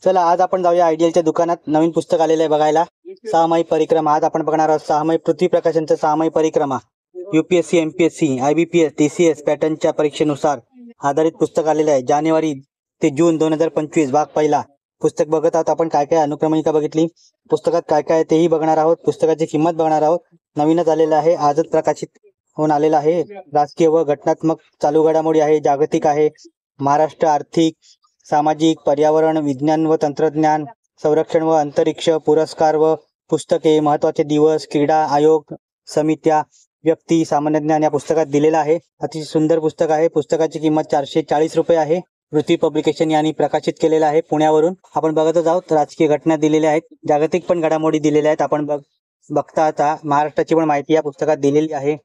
चला आज आपण जाऊया आयडियलच्या दुकानात. नवीन पुस्तक आलेलं आहे बघायला. सहामाही परिक्रमा. आज आपण बघणार आहोत सहामाही पृथ्वी प्रकाशनचं सहामाही परिक्रमा. UPSC MPSC IBPS TCS पॅटर्नच्या परीक्षेनुसार आधारित पुस्तक आलेलं आहे. जानेवारी ते जून 2025 भाग पहिला. पुस्तक बघत आहोत आपण. काय काय अनुक्रमणिका बघितली, पुस्तकात काय काय तेही बघणार आहोत. पुस्तकाची किंमत बघणार आहोत. नवीनच आलेलं आहे, आजच प्रकाशित होऊन आलेलं आहे. राजकीय व घटनात्मक चालू घडामोडी आहे. जागतिक आहे, महाराष्ट्र, आर्थिक, सामाजिक, पर्यावरण, विज्ञान व तंत्रज्ञान, संरक्षण व अंतरिक्ष, पुरस्कार व पुस्तके, महत्त्वाचे दिवस, क्रीडा आयोग, समित्या, व्यक्ती, सामान्य ज्ञान या पुस्तकात दिलेलं आहे. अतिशय सुंदर पुस्तक आहे. पुस्तकाची किंमत 440 रुपये आहे. पृथ्वी पब्लिकेशन यांनी प्रकाशित केलेलं आहे पुण्यावरून. आपण बघतच आहोत. राजकीय घटना दिलेल्या आहेत, जागतिक पण घडामोडी दिलेल्या आहेत. आपण बघता आता महाराष्ट्राची पण माहिती या पुस्तकात दिलेली आहे.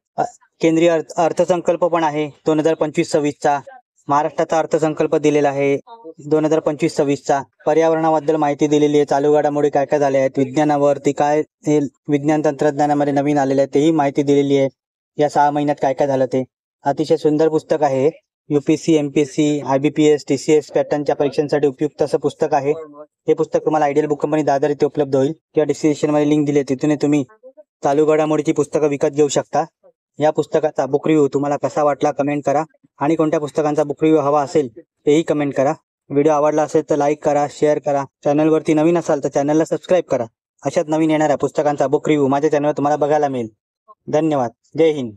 केंद्रीय अर्थसंकल्प पण आहे 2025-26चा. महाराष्ट्राचा अर्थसंकल्प दिलेला आहे 2025-26चा. पर्यावरणाबद्दल माहिती दिलेली आहे. चालू घडामोडी काय काय झाल्या आहेत, विज्ञानावरती काय विज्ञान तंत्रज्ञानामध्ये नवीन आलेलं आहे तेही माहिती दिलेली आहे. या 6 महिन्यात काय काय झालं ते. अतिशय सुंदर पुस्तक आहे. UPSC MPSC IBPS TCS पॅटर्नच्या परीक्षांसाठी उपयुक्त असं पुस्तक आहे. हे पुस्तक तुम्हाला आयडियल बुक कंपनी दादर इथे उपलब्ध होईल किंवा डिस्क्रिप्शन मध्ये लिंक दिली आहे, तिथून तुम्ही चालू घडामोडीची पुस्तकं विकत घेऊ शकता. या पुस्तकाचा बुक रिव्ह्यू तुम्हाला कसा वाटला कमेंट करा, आणि कोणत्या पुस्तकांचा बुक रिव्ह्यू हवा असेल तेही कमेंट करा. व्हिडिओ आवडला असेल तर लाईक करा, शेअर करा. चॅनलवरती नवीन असाल तर चॅनलला सबस्क्राईब करा. अशाच नवीन येणाऱ्या पुस्तकांचा बुक रिव्ह्यू माझ्या चॅनलवर तुम्हाला बघायला मिळेल. धन्यवाद. जय हिंद.